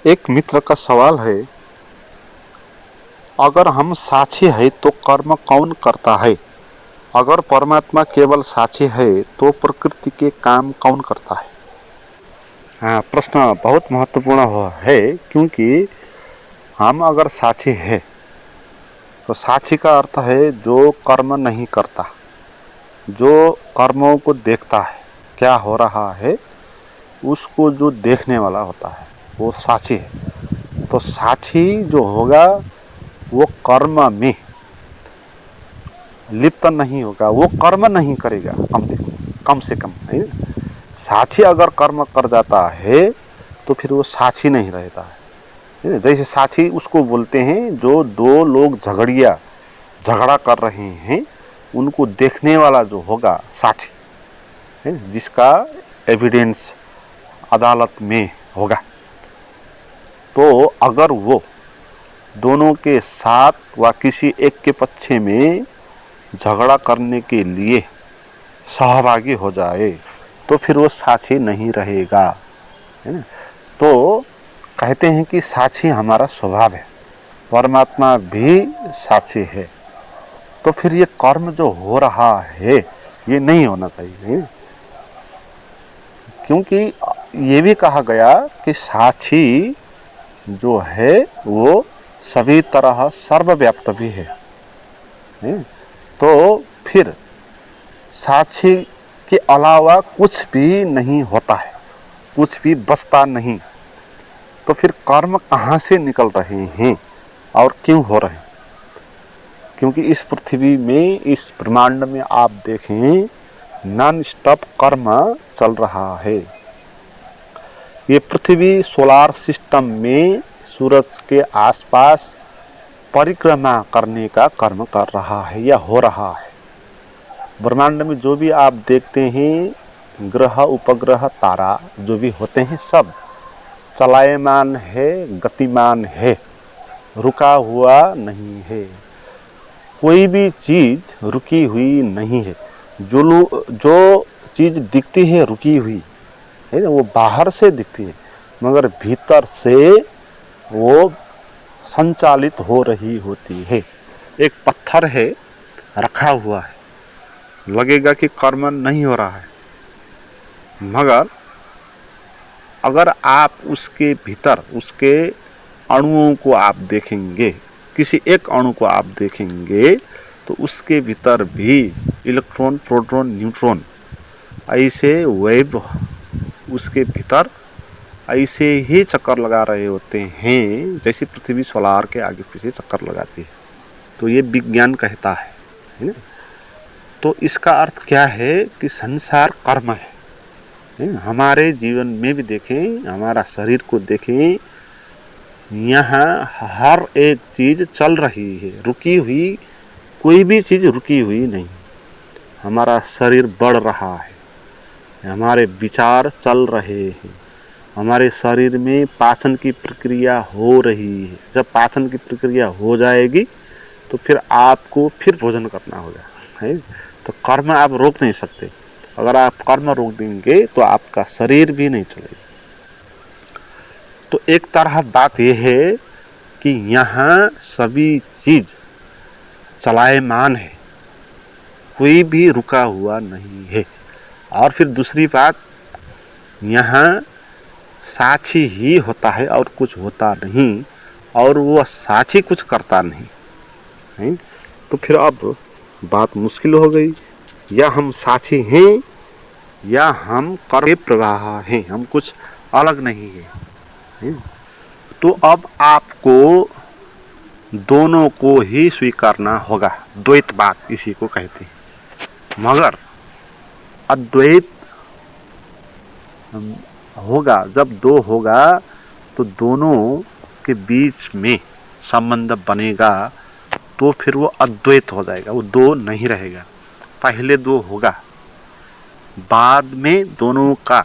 एक मित्र का सवाल है, अगर हम साक्षी है तो कर्म कौन करता है? अगर परमात्मा केवल साक्षी है तो प्रकृति के काम कौन करता है? हाँ, प्रश्न बहुत महत्वपूर्ण है, क्योंकि हम अगर साक्षी है तो साक्षी का अर्थ है जो कर्म नहीं करता, जो कर्मों को देखता है, क्या हो रहा है उसको जो देखने वाला होता है वो साक्षी है। तो साक्षी जो होगा वो कर्म में लिप्त नहीं होगा, वो कर्म नहीं करेगा कम से कम है। साक्षी अगर कर्म कर जाता है तो फिर वो साक्षी नहीं रहता है। जैसे साक्षी उसको बोलते हैं जो दो लोग झगड़ा कर रहे हैं, उनको देखने वाला जो होगा साक्षी है, जिसका एविडेंस अदालत में होगा। तो अगर वो दोनों के साथ व किसी एक के पक्ष में झगड़ा करने के लिए सहभागी हो जाए तो फिर वो साक्षी नहीं रहेगा, है ना। तो कहते हैं कि साक्षी हमारा स्वभाव है, परमात्मा भी साक्षी है। तो फिर ये कर्म जो हो रहा है ये नहीं होना चाहिए, क्योंकि ये भी कहा गया कि साक्षी जो है वो सभी तरह सर्वव्याप्त भी है। तो फिर साक्षी के अलावा कुछ भी नहीं होता है, कुछ भी बचता नहीं। तो फिर कर्म कहाँ से निकल रहे हैं और क्यों हो रहे हैं? क्योंकि इस पृथ्वी में, इस ब्रह्मांड में आप देखें नॉन स्टॉप कर्म चल रहा है। ये पृथ्वी सोलार सिस्टम में सूरज के आसपास परिक्रमा करने का कर्म कर रहा है या हो रहा है। ब्रह्मांड में जो भी आप देखते हैं ग्रह उपग्रह तारा जो भी होते हैं सब चलायमान है, गतिमान है, रुका हुआ नहीं है। कोई भी चीज़ रुकी हुई नहीं है। जो चीज़ दिखती है रुकी हुई है ना, वो बाहर से दिखती है, मगर भीतर से वो संचालित हो रही होती है। एक पत्थर है रखा हुआ है, लगेगा कि कर्म नहीं हो रहा है, मगर अगर आप उसके भीतर उसके अणुओं को आप देखेंगे, किसी एक अणु को आप देखेंगे तो उसके भीतर भी इलेक्ट्रॉन, प्रोटॉन, न्यूट्रॉन ऐसे वेव उसके भीतर ऐसे ही चक्कर लगा रहे होते हैं जैसे पृथ्वी सोलार के आगे पीछे चक्कर लगाती है। तो ये विज्ञान कहता है ना। तो इसका अर्थ क्या है कि संसार कर्म है। हमारे जीवन में भी देखें, हमारा शरीर को देखें, यहाँ हर एक चीज़ चल रही है, रुकी हुई कोई भी चीज़ रुकी हुई नहीं। हमारा शरीर बढ़ रहा है, हमारे विचार चल रहे हैं, हमारे शरीर में पाचन की प्रक्रिया हो रही है। जब पाचन की प्रक्रिया हो जाएगी तो फिर आपको फिर भोजन करना होगा, है। तो कर्म आप रोक नहीं सकते। अगर आप कर्म रोक देंगे तो आपका शरीर भी नहीं चलेगा। तो एक तरह बात यह है कि यहाँ सभी चीज़ चलायमान है, कोई भी रुका हुआ नहीं है। और फिर दूसरी बात, यहाँ साक्षी ही होता है और कुछ होता नहीं, और वो साक्षी कुछ करता नहीं है। तो फिर अब बात मुश्किल हो गई, या हम साक्षी हैं या हम कर्म प्रवाह हैं, हम कुछ अलग नहीं है। तो अब आपको दोनों को ही स्वीकारना होगा। द्वैतवाद इसी को कहते हैं। मगर अद्वैत होगा, जब दो होगा तो दोनों के बीच में संबंध बनेगा, तो फिर वो अद्वैत हो जाएगा, वो दो नहीं रहेगा। पहले दो होगा, बाद में दोनों का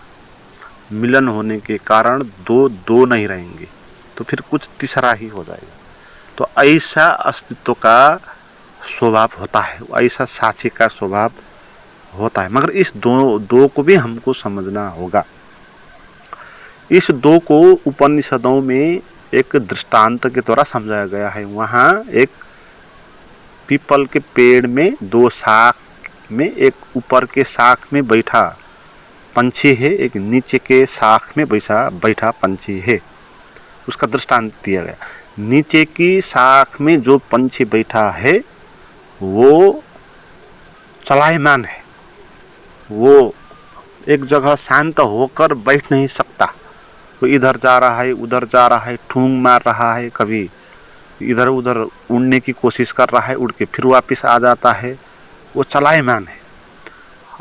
मिलन होने के कारण दो नहीं रहेंगे, तो फिर कुछ तीसरा ही हो जाएगा। तो ऐसा अस्तित्व का स्वभाव होता है, ऐसा साक्षी का स्वभाव होता है। मगर इस दो को भी हमको समझना होगा। इस दो को उपनिषदों में एक दृष्टांत के द्वारा समझाया गया है। वहाँ एक पीपल के पेड़ में दो शाख में, एक ऊपर के शाख में बैठा पंछी है, एक नीचे के शाख में बैठा पंछी है। उसका दृष्टांत दिया गया। नीचे की शाख में जो पंछी बैठा है वो चलायमान है, वो एक जगह शांत होकर बैठ नहीं सकता। वो इधर जा रहा है, उधर जा रहा है, ठूंग मार रहा है, कभी इधर उधर उड़ने की कोशिश कर रहा है, उड़ के फिर वापस आ जाता है। वो चलायमान है।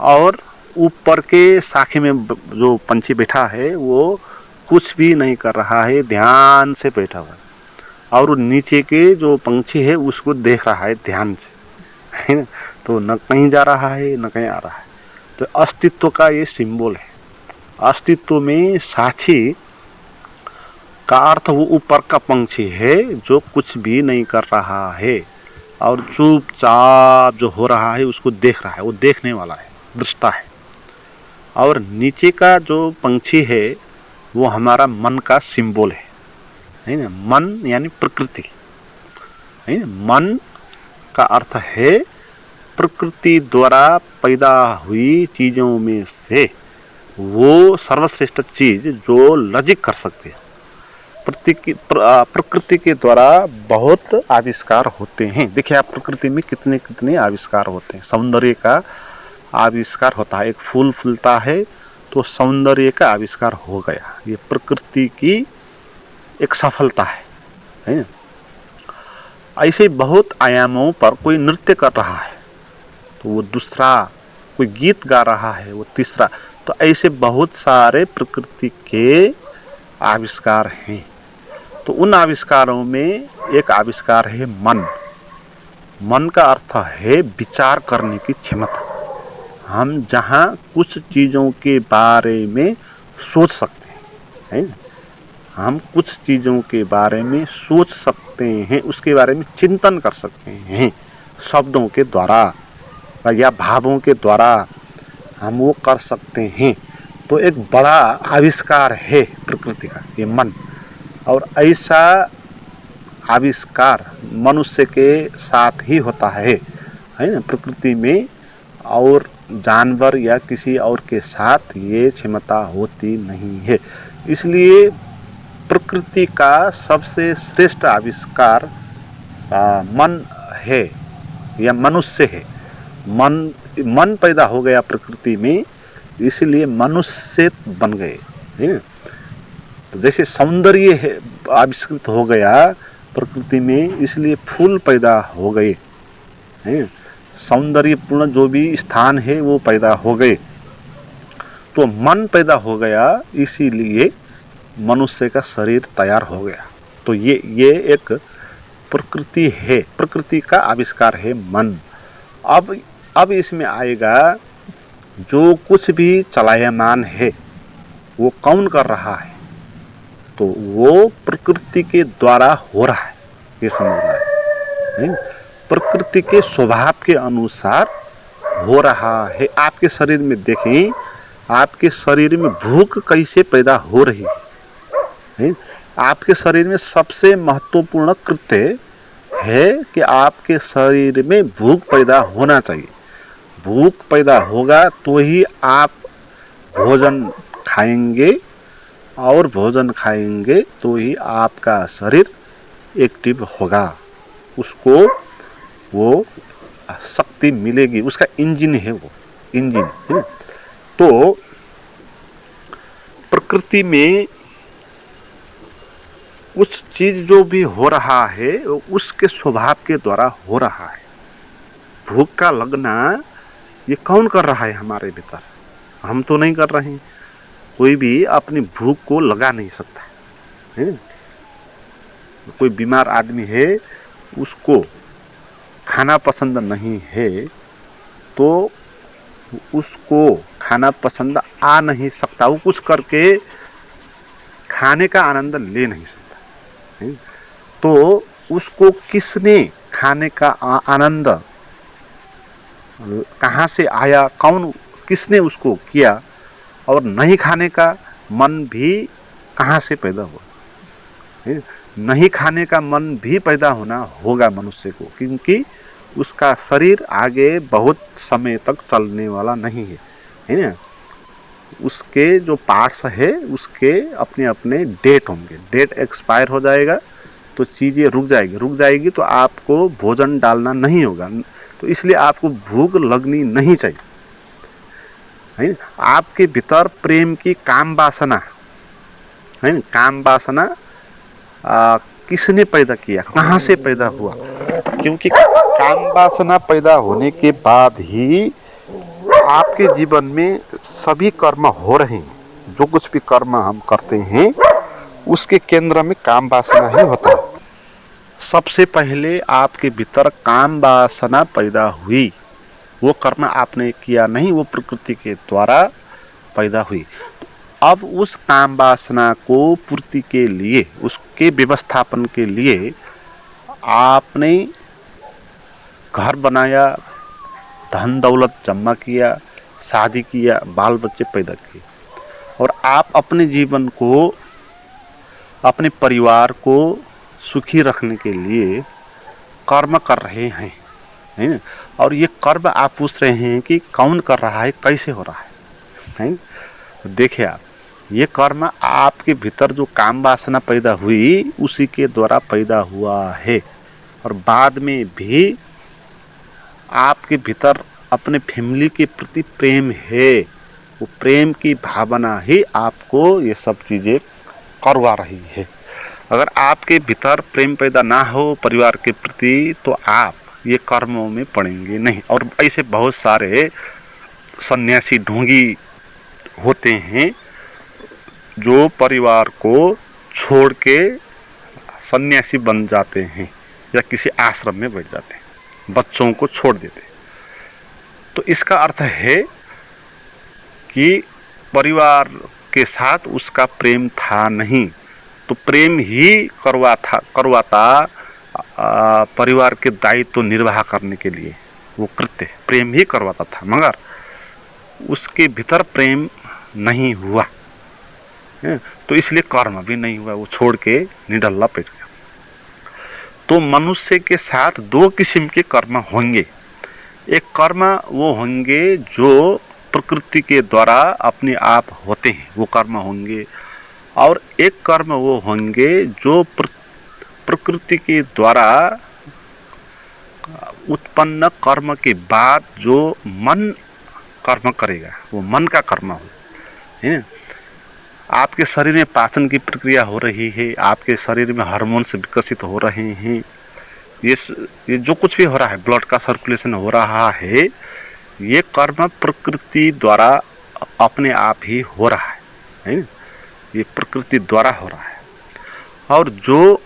और ऊपर के शाखे में जो पंछी बैठा है वो कुछ भी नहीं कर रहा है, ध्यान से बैठा हुआ है। और नीचे के जो पंछी है उसको देख रहा है ध्यान से, है ना। तो न कहीं जा रहा है न कहीं आ रहा है। तो अस्तित्व का ये सिंबल है। अस्तित्व में साक्षी का अर्थ वो ऊपर का पंछी है जो कुछ भी नहीं कर रहा है और चुपचाप जो हो रहा है उसको देख रहा है, वो देखने वाला है, दृष्टा है। और नीचे का जो पंछी है वो हमारा मन का सिंबल है ना। मन यानी प्रकृति, है ना। मन का अर्थ है प्रकृति द्वारा पैदा हुई चीज़ों में से वो सर्वश्रेष्ठ चीज़ जो लज्जित कर सकती है। प्रकृति के द्वारा बहुत आविष्कार होते हैं। देखिए आप, प्रकृति में कितने कितने आविष्कार होते हैं। सौंदर्य का आविष्कार होता है, एक फूल फूलता है तो सौंदर्य का आविष्कार हो गया। ये प्रकृति की एक सफलता है ना। ऐसे बहुत आयामों पर कोई नृत्य कर रहा है तो वो दूसरा, कोई गीत गा रहा है वो तीसरा। तो ऐसे बहुत सारे प्रकृति के आविष्कार हैं। तो उन आविष्कारों में एक आविष्कार है मन। मन का अर्थ है विचार करने की क्षमता। हम जहाँ कुछ चीज़ों के बारे में सोच सकते हैं, है ना। हम कुछ चीज़ों के बारे में सोच सकते हैं, उसके बारे में चिंतन कर सकते हैं शब्दों के द्वारा या भावों के द्वारा हम वो कर सकते हैं। तो एक बड़ा आविष्कार है प्रकृति का ये मन। और ऐसा आविष्कार मनुष्य के साथ ही होता है ना, प्रकृति में। और जानवर या किसी और के साथ ये क्षमता होती नहीं है। इसलिए प्रकृति का सबसे श्रेष्ठ आविष्कार मन है या मनुष्य है। मन पैदा हो गया प्रकृति में, इसलिए मनुष्य बन गए, है ना। तो जैसे सौंदर्य है आविष्कृत हो गया प्रकृति में, इसलिए फूल पैदा हो गए, हैं। सौंदर्यपूर्ण जो भी स्थान है वो पैदा हो गए। तो मन पैदा हो गया, इसीलिए मनुष्य का शरीर तैयार हो गया। तो ये एक प्रकृति है, प्रकृति का आविष्कार है मन। अब इसमें आएगा जो कुछ भी चलायमान है वो कौन कर रहा है, तो वो प्रकृति के द्वारा हो रहा है, ये समझना है। प्रकृति के स्वभाव के अनुसार हो रहा है। आपके शरीर में देखें, आपके शरीर में भूख कैसे पैदा हो रही है। आपके शरीर में सबसे महत्वपूर्ण कृत्य है कि आपके शरीर में भूख पैदा होना चाहिए। भूख पैदा होगा तो ही आप भोजन खाएंगे, और भोजन खाएंगे तो ही आपका शरीर एक्टिव होगा, उसको वो शक्ति मिलेगी, उसका इंजन है वो, इंजन है। तो प्रकृति में उस चीज जो भी हो रहा है उसके स्वभाव के द्वारा हो रहा है। भूख का लगना ये कौन कर रहा है हमारे भीतर? हम तो नहीं कर रहे हैं। कोई भी अपनी भूख को लगा नहीं सकता है। कोई बीमार आदमी है, उसको खाना पसंद नहीं है तो उसको खाना पसंद आ नहीं सकता, वो कुछ करके खाने का आनंद ले नहीं सकता। तो उसको किसने खाने का आनंद कहाँ से आया, किसने उसको किया? और नहीं खाने का मन भी कहाँ से पैदा हुआ, है? नहीं खाने का मन भी पैदा होना होगा मनुष्य को, क्योंकि उसका शरीर आगे बहुत समय तक चलने वाला नहीं है ना। उसके जो पार्ट्स है उसके अपने अपने डेट होंगे, डेट एक्सपायर हो जाएगा तो चीज़ें रुक जाएगी तो आपको भोजन डालना नहीं होगा, तो इसलिए आपको भूख लगनी नहीं चाहिए, है ना। आपके भीतर प्रेम की काम वासना है ना, काम वासना किसने पैदा किया, कहाँ से पैदा हुआ, क्योंकि काम वासना पैदा होने के बाद ही आपके जीवन में सभी कर्म हो रहे हैं। जो कुछ भी कर्म हम करते हैं उसके केंद्र में काम वासना ही होता है। सबसे पहले आपके भीतर काम वासना पैदा हुई, वो कर्म आपने किया नहीं, वो प्रकृति के द्वारा पैदा हुई। अब उस काम वासना को पूर्ति के लिए, उसके व्यवस्थापन के लिए आपने घर बनाया, धन दौलत जमा किया, शादी किया, बाल बच्चे पैदा किए, और आप अपने जीवन को, अपने परिवार को सुखी रखने के लिए कर्म कर रहे हैं, है ना। और ये कर्म आप पूछ रहे हैं कि कौन कर रहा है, कैसे हो रहा है? तो देखिए आप, ये कर्म आपके भीतर जो काम वासना पैदा हुई उसी के द्वारा पैदा हुआ है, और बाद में भी आपके भीतर अपने फैमिली के प्रति प्रेम है, वो प्रेम की भावना ही आपको ये सब चीज़ें करवा रही है। अगर आपके भीतर प्रेम पैदा ना हो परिवार के प्रति तो आप ये कर्मों में पड़ेंगे नहीं। और ऐसे बहुत सारे सन्यासी ढोंगी होते हैं जो परिवार को छोड़ के सन्यासी बन जाते हैं या किसी आश्रम में बैठ जाते हैं, बच्चों को छोड़ देते हैं। तो इसका अर्थ है कि परिवार के साथ उसका प्रेम था नहीं, तो प्रेम ही करवाता परिवार के दायित्व निर्वाह करने के लिए वो कृत्य प्रेम ही करवाता था, मगर उसके भीतर प्रेम नहीं हुआ, तो इसलिए कर्म भी नहीं हुआ, वो छोड़ के निडल्ला बैठ गया। तो मनुष्य के साथ दो किस्म के कर्म होंगे। एक कर्म वो होंगे जो प्रकृति के द्वारा अपने आप होते हैं, वो कर्म होंगे, और एक कर्म वो होंगे जो प्रकृति के द्वारा उत्पन्न कर्म के बाद जो मन कर्म करेगा, वो मन का कर्म हो, है। आपके शरीर में पाचन की प्रक्रिया हो रही है, आपके शरीर में हार्मोन्स विकसित हो रहे हैं, ये जो कुछ भी हो रहा है, ब्लड का सर्कुलेशन हो रहा है, ये कर्म प्रकृति द्वारा अपने आप ही हो रहा है, ये प्रकृति द्वारा हो रहा है। और जो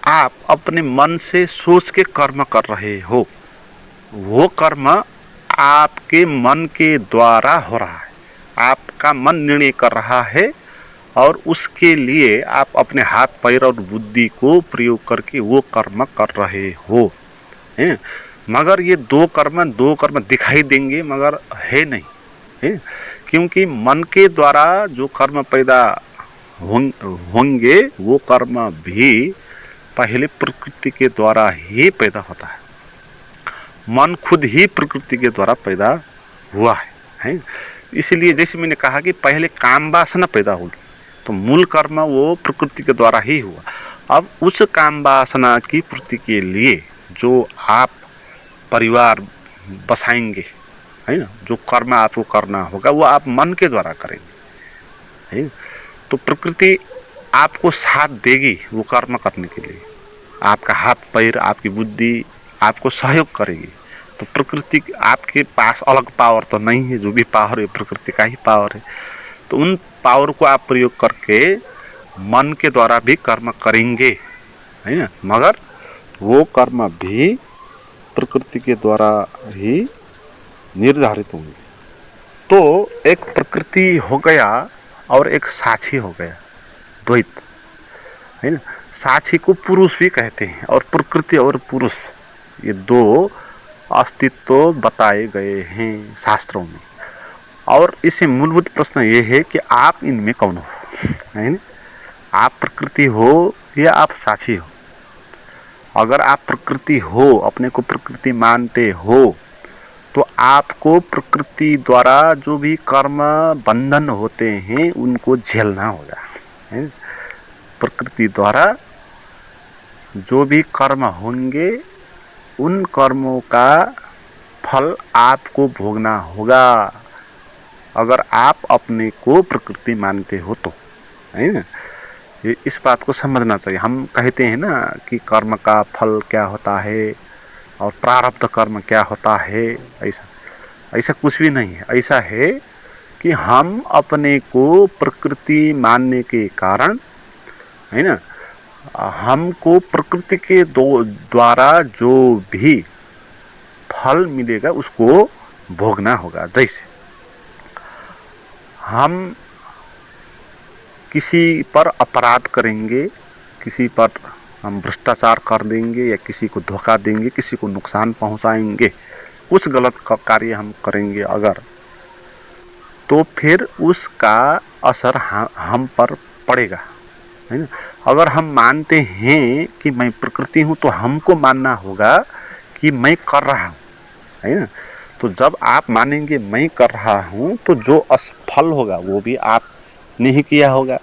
आप अपने मन से सोच के कर्म कर रहे हो, वो कर्म आपके मन के द्वारा हो रहा है, आपका मन निर्णय कर रहा है, और उसके लिए आप अपने हाथ पैर और बुद्धि को प्रयोग करके वो कर्म कर रहे हो, हैं। मगर ये दो कर्म दिखाई देंगे मगर है नहीं, है, क्योंकि मन के द्वारा जो कर्म पैदा होंगे वो कर्म भी पहले प्रकृति के द्वारा ही पैदा होता है। मन खुद ही प्रकृति के द्वारा पैदा हुआ है। इसलिए जैसे मैंने कहा कि पहले काम वासना पैदा होगी, तो मूल कर्म वो प्रकृति के द्वारा ही हुआ। अब उस काम वासना की पूर्ति के लिए जो आप परिवार बसाएंगे, है ना, जो कर्म आपको करना होगा वो आप मन के द्वारा करेंगे, है। तो प्रकृति आपको साथ देगी वो कर्म करने के लिए, आपका हाथ पैर, आपकी बुद्धि आपको सहयोग करेगी। तो प्रकृति आपके पास अलग पावर तो नहीं है, जो भी पावर है प्रकृति का ही पावर है। तो उन पावर को आप प्रयोग करके मन के द्वारा भी कर्म करेंगे, है ना, मगर वो कर्म भी प्रकृति के द्वारा ही निर्धारित होंगे। तो एक प्रकृति हो गया और एक साक्षी हो गया, द्वैत, है ना। साक्षी को पुरुष भी कहते हैं, और प्रकृति और पुरुष ये दो अस्तित्व बताए गए हैं शास्त्रों में। और इसे मूलभूत प्रश्न ये है कि आप इनमें कौन हो, है ना। आप प्रकृति हो या आप साक्षी हो। अगर आप प्रकृति हो, अपने को प्रकृति मानते हो, तो आपको प्रकृति द्वारा जो भी कर्म बंधन होते हैं उनको झेलना होगा। प्रकृति द्वारा जो भी कर्म होंगे उन कर्मों का फल आपको भोगना होगा, अगर आप अपने को प्रकृति मानते हो तो, है ना। ये इस बात को समझना चाहिए। हम कहते हैं ना कि कर्म का फल क्या होता है और प्रारब्ध कर्म क्या होता है, ऐसा कुछ भी नहीं है। ऐसा है कि हम अपने को प्रकृति मानने के कारण, है ना, हमको प्रकृति के द्वारा जो भी फल मिलेगा उसको भोगना होगा। जैसे हम किसी पर अपराध करेंगे, किसी पर हम भ्रष्टाचार कर देंगे या किसी को धोखा देंगे, किसी को नुकसान पहुंचाएंगे, कुछ गलत कार्य हम करेंगे अगर, तो फिर उसका असर हम पर पड़ेगा, है ना। अगर हम मानते हैं कि मैं प्रकृति हूँ तो हमको मानना होगा कि मैं कर रहा हूँ, है ना। तो जब आप मानेंगे मैं कर रहा हूँ तो जो असफल होगा वो भी आपने ही किया होगा।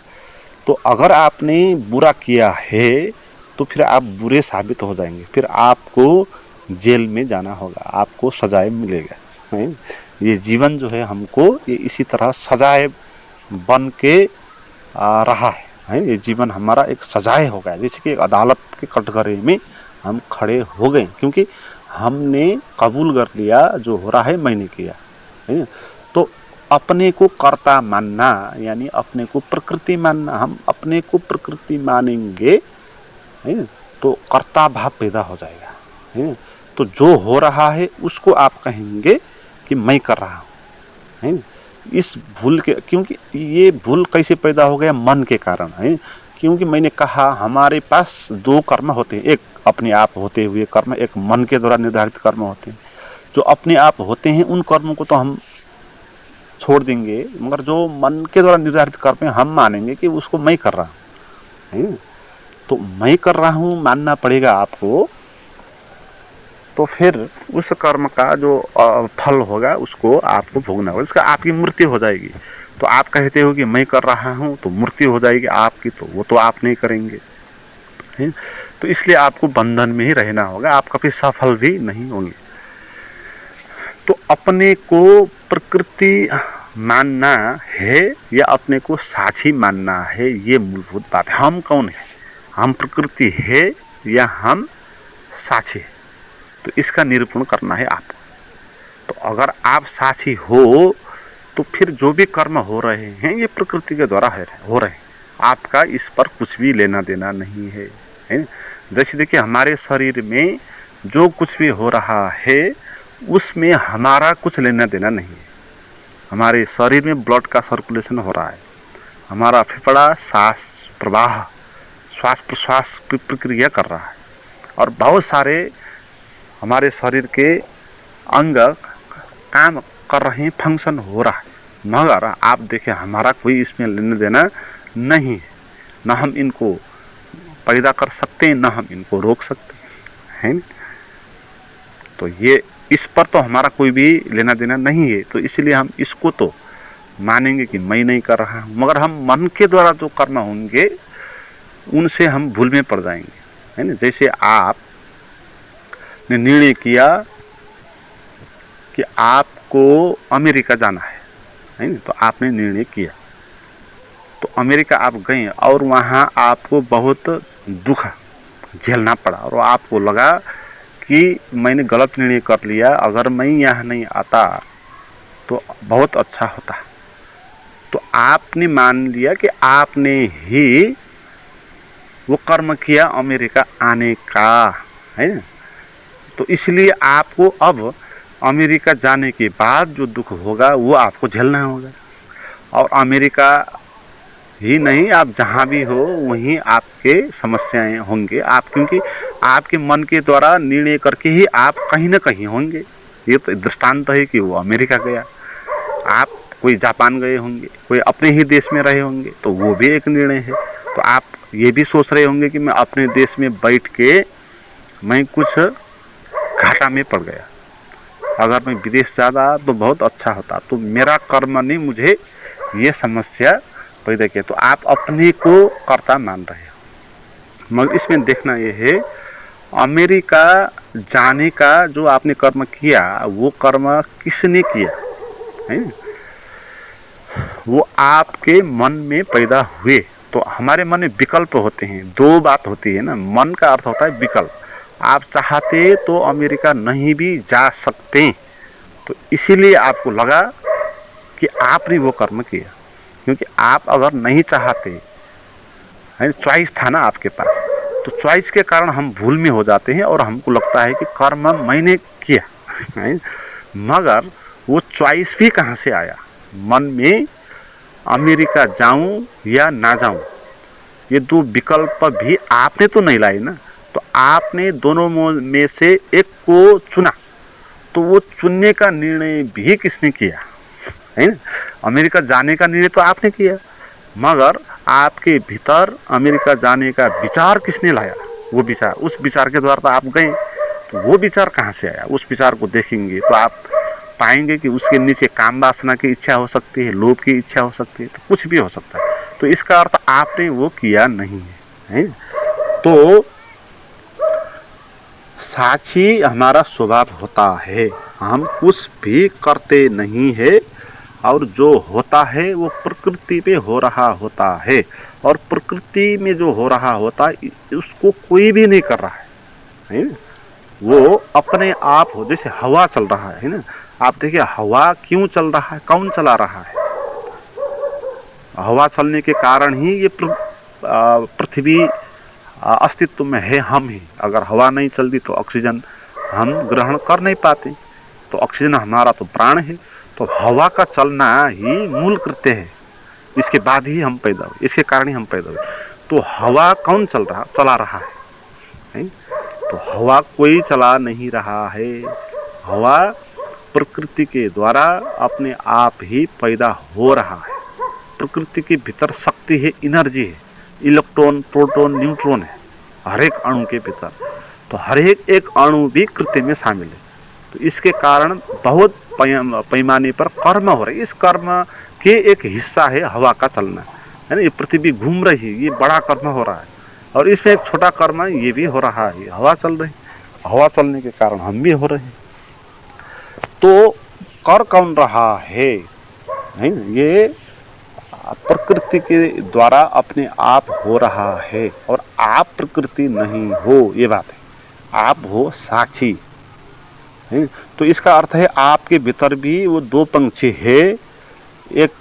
तो अगर आपने बुरा किया है तो फिर आप बुरे साबित हो जाएंगे, फिर आपको जेल में जाना होगा, आपको सजाए मिलेगा, है। ये जीवन जो है हमको ये इसी तरह सजाए बन के रहा है। ये जीवन हमारा एक सजाए हो गया, जैसे कि अदालत के कटघरे में हम खड़े हो गए, क्योंकि हमने कबूल कर लिया जो हो रहा है मैंने किया, है। तो अपने को कर्ता मानना यानी अपने को प्रकृति मानना, हम अपने को प्रकृति मानेंगे, है, तो कर्ता भाव पैदा हो जाएगा, है। तो जो हो रहा है उसको आप कहेंगे कि मैं कर रहा हूँ, है। इस भूल के, क्योंकि ये भूल कैसे पैदा हो गया, मन के कारण, है। क्योंकि मैंने कहा हमारे पास दो कर्म होते हैं, एक अपने आप होते हुए कर्म, एक मन के द्वारा निर्धारित कर्म होते हैं। जो अपने आप होते हैं उन कर्मों को तो हम छोड़ देंगे, मगर जो मन के द्वारा निर्धारित कर्म है हम मानेंगे कि उसको मैं कर रहा हूँ, है। तो मैं कर रहा हूँ मानना पड़ेगा आपको। तो फिर उस कर्म का जो फल होगा उसको आपको भोगना होगा, इसका आपकी मृत्यु हो जाएगी। तो आप कहते हो कि मैं कर रहा हूँ तो मृत्यु हो जाएगी आपकी, तो वो तो आप नहीं करेंगे, है। तो इसलिए आपको बंधन में ही रहना होगा, आप कभी सफल भी नहीं होंगे। तो अपने को प्रकृति मानना है या अपने को साक्षी मानना है, ये मूलभूत बात है। हम कौन है, हम प्रकृति है या हम साक्षी है, तो इसका निरूपण करना है आपको। तो अगर आप साक्षी हो तो फिर जो भी कर्म हो रहे हैं ये प्रकृति के द्वारा हो रहे हैं, आपका इस पर कुछ भी लेना देना नहीं है, है। जैसे देखिए हमारे शरीर में जो कुछ भी हो रहा है उसमें हमारा कुछ लेना देना नहीं है। हमारे शरीर में ब्लड का सर्कुलेशन हो रहा है, हमारा फेफड़ा सांस प्रवाह श्वास प्रश्वास की प्रक्रिया कर रहा है, और बहुत सारे हमारे शरीर के अंग काम कर रहे हैं, फंक्शन हो रहा है, मगर आप देखें हमारा कोई इसमें लेना देना नहीं है। न हम इनको पैदा कर सकते हैं, न हम इनको रोक सकते हैं। तो ये इस पर तो हमारा कोई भी लेना देना नहीं है, तो इसलिए हम इसको तो मानेंगे कि मैं नहीं कर रहा हूँ। मगर हम मन के द्वारा जो कर्म होंगे उनसे हम भूल में पड़ जाएंगे, है ना। जैसे आपने निर्णय किया कि आपको अमेरिका जाना है ना, तो आपने निर्णय किया, तो अमेरिका आप गए और वहाँ आपको बहुत दुख झेलना पड़ा, और आपको लगा कि मैंने गलत निर्णय कर लिया, अगर मैं यहाँ नहीं आता तो बहुत अच्छा होता। तो आपने मान लिया कि आपने ही वो कर्म किया अमेरिका आने का, है ना। तो इसलिए आपको अब अमेरिका जाने के बाद जो दुख होगा वो आपको झेलना होगा। और अमेरिका ही नहीं, आप जहाँ भी हो वहीं आपके समस्याएं होंगे, आप क्योंकि आपके मन के द्वारा निर्णय करके ही आप कहीं ना कहीं होंगे। ये तो दृष्टांत है कि वो अमेरिका गया, आप कोई जापान गए होंगे, कोई अपने ही देश में रहे होंगे, तो वो भी एक निर्णय है। तो तो आप ये भी सोच रहे होंगे कि मैं अपने देश में बैठ के मैं कुछ घाटा में पड़ गया, अगर मैं विदेश जाता तो बहुत अच्छा होता, तो मेरा कर्म ने मुझे ये समस्या पैदा किया। तो आप अपने को कर्ता मान रहे हो। मगर इसमें देखना ये है, अमेरिका जाने का जो आपने कर्म किया वो कर्म किसने किया है? वो आपके मन में पैदा हुए। तो हमारे मन में विकल्प होते हैं, दो बात होती है ना, मन का अर्थ होता है विकल्प। आप चाहते तो अमेरिका नहीं भी जा सकते, तो इसीलिए आपको लगा कि आपने वो कर्म किया, क्योंकि आप अगर नहीं चाहते है, चॉइस था ना आपके पास, तो चॉइस के कारण हम भूल में हो जाते हैं और हमको लगता है कि कर्म मैंने किया है। मगर वो चॉइस भी कहाँ से आया? मन में अमेरिका जाऊं या ना जाऊं, ये दो विकल्प भी आपने तो नहीं लाए ना। तो आपने दोनों में से एक को चुना, तो वो चुनने का निर्णय भी किसने किया है ना? अमेरिका जाने का निर्णय तो आपने किया, मगर आपके भीतर अमेरिका जाने का विचार किसने लाया? वो विचार, उस विचार के द्वारा तो आप गए। तो वो विचार कहाँ से आया? उस विचार को देखेंगे तो आप पाएंगे कि उसके नीचे काम वासना की इच्छा हो सकती है, लोभ की इच्छा हो सकती है, तो कुछ भी हो सकता है। तो इसका अर्थ आपने वो किया नहीं है। तो साक्षी हमारा स्वभाव होता है, हम कुछ भी करते नहीं है, और जो होता है वो प्रकृति पे हो रहा होता है, और प्रकृति में जो हो रहा होता है उसको कोई भी नहीं कर रहा है ना? वो अपने आप हो। जैसे हवा चल रहा है ना, आप देखिए हवा क्यों चल रहा है, कौन चला रहा है? हवा चलने के कारण ही ये पृथ्वी अस्तित्व में है, हम ही। अगर हवा नहीं चलती तो ऑक्सीजन हम ग्रहण कर नहीं पाते, तो ऑक्सीजन हमारा तो प्राण है। तो हवा का चलना ही मूल कृत्य है, इसके बाद ही हम पैदा हुए, इसके कारण ही हम पैदा हुए। तो हवा कौन चला रहा है? तो हवा कोई चला नहीं रहा है, हवा प्रकृति के द्वारा अपने आप ही पैदा हो रहा है। प्रकृति के भीतर शक्ति है, एनर्जी है, इलेक्ट्रॉन, प्रोटॉन, न्यूट्रॉन है हर एक अणु के भीतर। तो हर एक अणु भी कृत्य में शामिल है। तो इसके कारण बहुत पैमाने पर कर्म हो रहा है। इस कर्म के एक हिस्सा है हवा का चलना, है ना? ये पृथ्वी घूम रही है, ये बड़ा कर्म हो रहा है, और इसमें एक छोटा कर्म ये भी हो रहा है, हवा चल रही। हवा चलने के कारण हम भी हो रहे हैं। तो कर कौन रहा है? ये प्रकृति के द्वारा अपने आप हो रहा है, और आप प्रकृति नहीं हो, ये बात है। आप हो साक्षी। तो इसका अर्थ है आपके भीतर भी वो दो पंछी है, एक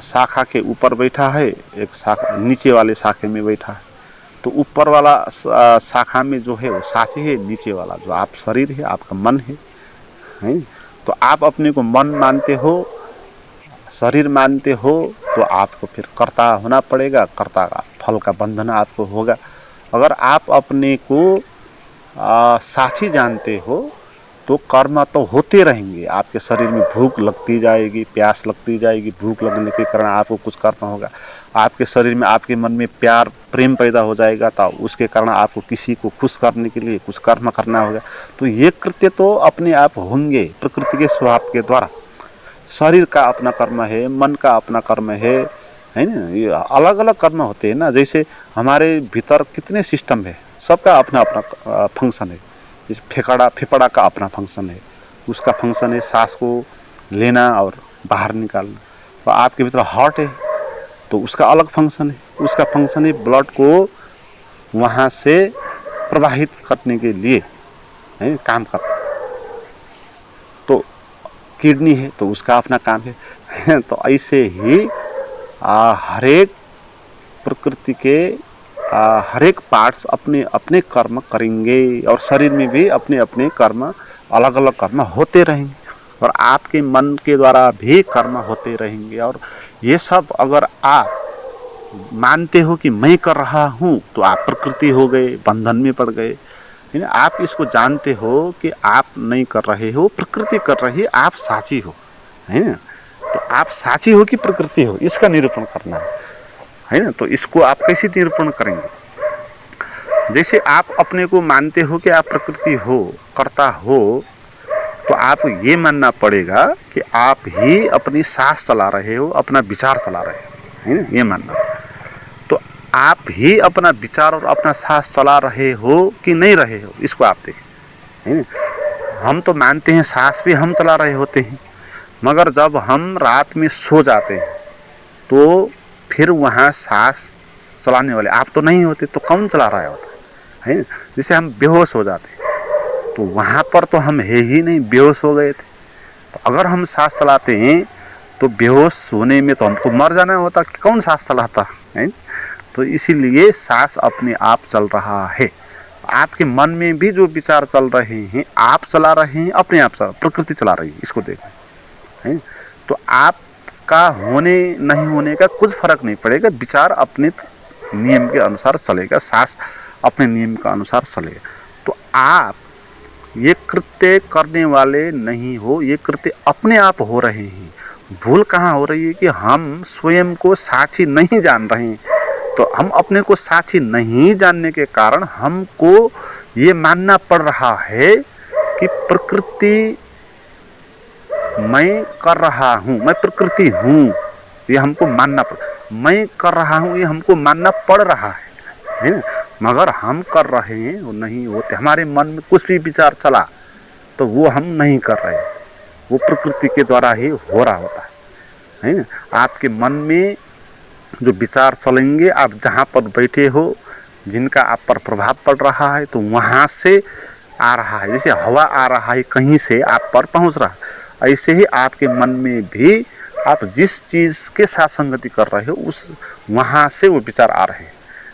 शाखा के ऊपर बैठा है, एक शाखा नीचे वाले शाखे में बैठा है। तो ऊपर वाला शाखा में जो है वो साक्षी है, नीचे वाला जो आप शरीर है, आपका मन है। तो आप अपने को मन मानते हो, शरीर मानते हो, तो आपको फिर कर्ता होना पड़ेगा, कर्ता का फल का बंधन आपको होगा। अगर आप अपने को साक्षी जानते हो तो कर्म तो होते रहेंगे। आपके शरीर में भूख लगती जाएगी, प्यास लगती जाएगी, भूख लगने के कारण आपको कुछ कर्म होगा। आपके शरीर में, आपके मन में प्यार प्रेम पैदा हो जाएगा, तो उसके कारण आपको किसी को खुश करने के लिए कुछ कर्म करना होगा। तो ये कृत्य तो अपने आप होंगे प्रकृति के स्वभाव के द्वारा। शरीर का अपना कर्म है, मन का अपना कर्म है ना? ये अलग अलग कर्म होते हैं ना। जैसे हमारे भीतर कितने सिस्टम है, सबका अपना अपना फंक्शन है। जैसे फेफड़ा का अपना फंक्शन है, उसका फंक्शन है सांस को लेना और बाहर निकालना। तो आपके भीतर हार्ट है, तो उसका अलग फंक्शन है, उसका फंक्शन है ब्लड को वहाँ से प्रवाहित करने के लिए काम करता। तो किडनी है, तो उसका अपना काम है। तो ऐसे ही हर एक प्रकृति के हर एक पार्ट्स अपने अपने कर्म करेंगे, और शरीर में भी अपने अपने कर्म, अलग अलग कर्म होते रहेंगे, और आपके मन के द्वारा भी कर्म होते रहेंगे। और ये सब अगर आप मानते हो कि मैं कर रहा हूँ, तो आप प्रकृति हो गए, बंधन में पड़ गए। आप इसको जानते हो कि आप नहीं कर रहे हो, प्रकृति कर रही है, आप साक्षी हो, है ना? तो आप साक्षी हो कि प्रकृति हो, इसका निरूपण करना है। है ना। तो इसको आप कैसे निरूपण करेंगे? जैसे आप अपने को मानते हो कि आप प्रकृति हो, कर्ता हो, तो आप ये मानना पड़ेगा कि आप ही अपनी सांस चला रहे हो, अपना विचार चला रहे हो, है ना, ये मानना। तो आप ही अपना विचार और अपना सांस चला रहे हो कि नहीं रहे हो, इसको आप देखें, है ना। हम तो मानते हैं सांस भी हम चला रहे होते हैं, मगर जब हम रात में सो जाते हैं तो फिर वहाँ सांस चलाने वाले आप तो नहीं होते, तो कौन चला रहा होता है ना। जैसे हम बेहोश हो जाते हैं तो वहाँ पर तो हम है ही नहीं, बेहोश हो गए थे। तो अगर हम सांस चलाते हैं तो बेहोश होने में तो हमको मर जाना होता, कि कौन सांस चलाता है। तो इसीलिए सांस अपने आप चल रहा है। आपके मन में भी जो विचार चल रहे हैं आप चला रहे हैं, अपने आप प्रकृति चला रही है, इसको देखें, है। तो आपका होने नहीं होने का कुछ फर्क नहीं पड़ेगा, विचार अपने नियम के अनुसार चलेगा, सांस अपने नियम के अनुसार चलेगा। तो आप ये कृत्य करने वाले नहीं हो, ये कृत्य अपने आप हो रहे हैं। भूल कहाँ हो रही है कि हम स्वयं को साक्षी नहीं जान रहे हैं। तो हम अपने को साक्षी नहीं जानने के कारण हमको ये मानना पड़ रहा है कि प्रकृति मैं कर रहा हूँ, मैं प्रकृति हूँ, ये हमको मानना पड़, मैं कर रहा हूँ ये हमको मानना पड़ रहा है ना। मगर हम कर रहे हैं वो नहीं होते। हमारे मन में कुछ भी विचार चला तो वो हम नहीं कर रहे, वो प्रकृति के द्वारा ही हो रहा होता है ना। आपके मन में जो विचार चलेंगे, आप जहाँ पर बैठे हो, जिनका आप पर प्रभाव पड़ रहा है, तो वहाँ से आ रहा है। जैसे हवा आ रहा है कहीं से आप पर पहुँच रहा है, ऐसे ही आपके मन में भी आप जिस चीज़ के साथ संगति कर रहे हो उस वहाँ से वो विचार आ रहे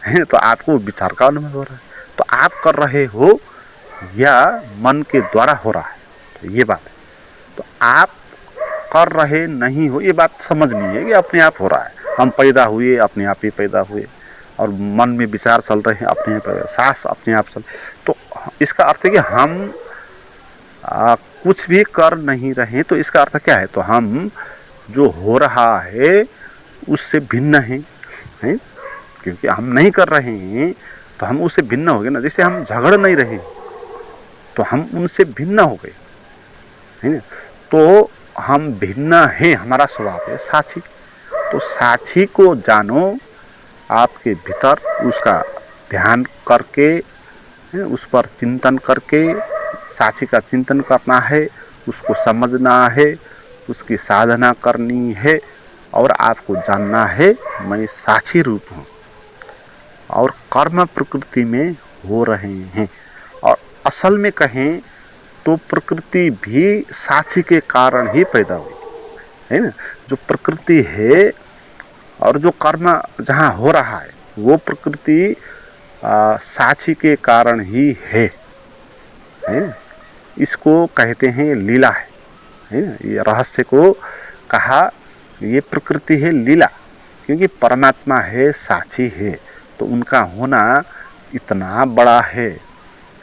हैं, तो आपको वो विचार का अनुभव हो रहा है। तो आप कर रहे हो या मन के द्वारा हो रहा है, तो ये बात है। तो आप कर रहे नहीं हो, ये बात समझनी है कि अपने आप हो रहा है। हम पैदा हुए अपने आप ही पैदा हुए, और मन में विचार चल रहे हैं अपने आप, सांस अपने आप चल। तो इसका अर्थ है कि हम कुछ भी कर नहीं रहे। तो इसका अर्थ क्या है? तो हम जो हो रहा है उससे भिन्न हैं, हैं? क्योंकि हम नहीं कर रहे हैं तो हम उससे भिन्न हो गए ना। जैसे हम झगड़ नहीं रहे तो हम उनसे भिन्न हो गए, है ना। तो हम भिन्न हैं, हमारा स्वभाव है साक्षी। तो साक्षी को जानो, आपके भीतर उसका ध्यान करके, उस पर चिंतन करके साक्षी का चिंतन करना है, उसको समझना है, उसकी साधना करनी है, और आपको जानना है मैं साक्षी रूप हूँ और कर्म प्रकृति में हो रहे हैं। और असल में कहें तो प्रकृति भी साक्षी के कारण ही पैदा हुई, है ना। जो प्रकृति है और जो कर्म जहाँ हो रहा है वो प्रकृति साक्षी के कारण ही है ना। इसको कहते हैं लीला, है ना। ये रहस्य को कहा ये प्रकृति है लीला, क्योंकि परमात्मा है, साक्षी है, तो उनका होना इतना बड़ा है,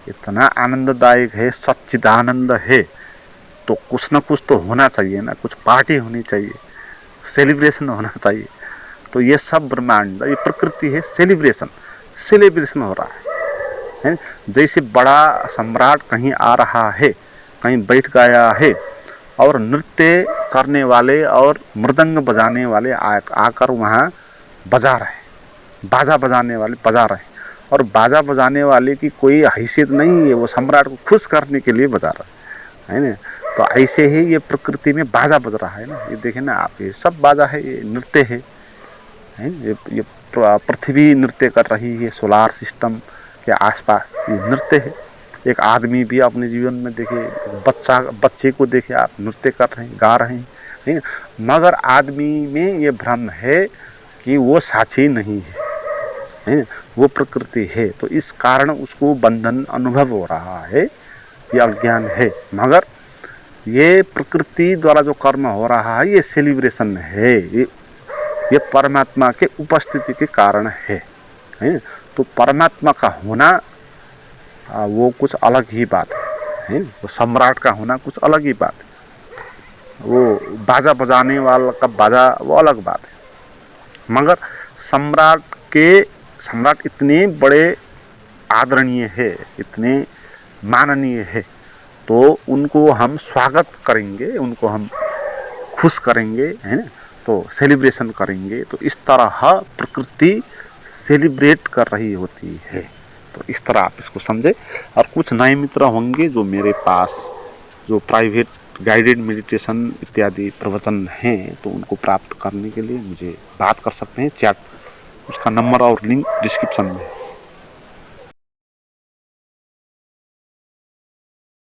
इतना आनंददायक है, सच्चिदानंद है। तो कुछ ना कुछ तो होना चाहिए ना, कुछ पार्टी होनी चाहिए, सेलिब्रेशन होना चाहिए। तो ये सब ब्रह्मांड, ये प्रकृति है, सेलिब्रेशन हो रहा है। जैसे बड़ा सम्राट कहीं आ रहा है, कहीं बैठ गया है, और नृत्य करने वाले और मृदंग बजाने वाले आकर वहाँ बजा रहे, बाजा बजाने वाले बजा रहे, और बाजा बजाने वाले की कोई हैसियत नहीं है, वो सम्राट को खुश करने के लिए बजा रहा है ना। तो ऐसे ही ये प्रकृति में बाजा बज रहा है ना। ये देखें ना आप, ये सब बाजा है, ये नृत्य है। ये पृथ्वी नृत्य कर रही है, सोलार सिस्टम के आसपास ये नृत्य है। एक आदमी भी अपने जीवन में देखे, बच्चे को देखे आप, नृत्य कर रहे हैं, गा रहे हैं, नहीं। मगर आदमी में ये भ्रम है कि वो साक्षी नहीं है, वो प्रकृति है। तो इस कारण उसको बंधन अनुभव हो रहा है, ये अज्ञान है। मगर ये प्रकृति द्वारा जो कर्म हो रहा है ये सेलिब्रेशन है, ये परमात्मा के उपस्थिति के कारण है। तो परमात्मा का होना वो कुछ अलग ही बात है, वो सम्राट का होना कुछ अलग ही बात है, वो बाजा बजाने वाला का बाजा वो अलग बात है। मगर सम्राट इतने बड़े आदरणीय है, इतने माननीय है, तो उनको हम स्वागत करेंगे, उनको हम खुश करेंगे, है ना, तो सेलिब्रेशन करेंगे। तो इस तरह प्रकृति सेलिब्रेट कर रही होती है। तो इस तरह आप इसको समझे। और कुछ नए मित्र होंगे जो मेरे पास जो प्राइवेट गाइडेड मेडिटेशन इत्यादि प्रवचन हैं, तो उनको प्राप्त करने के लिए मुझे बात कर सकते हैं, चैट, उसका नंबर और लिंक डिस्क्रिप्शन में है।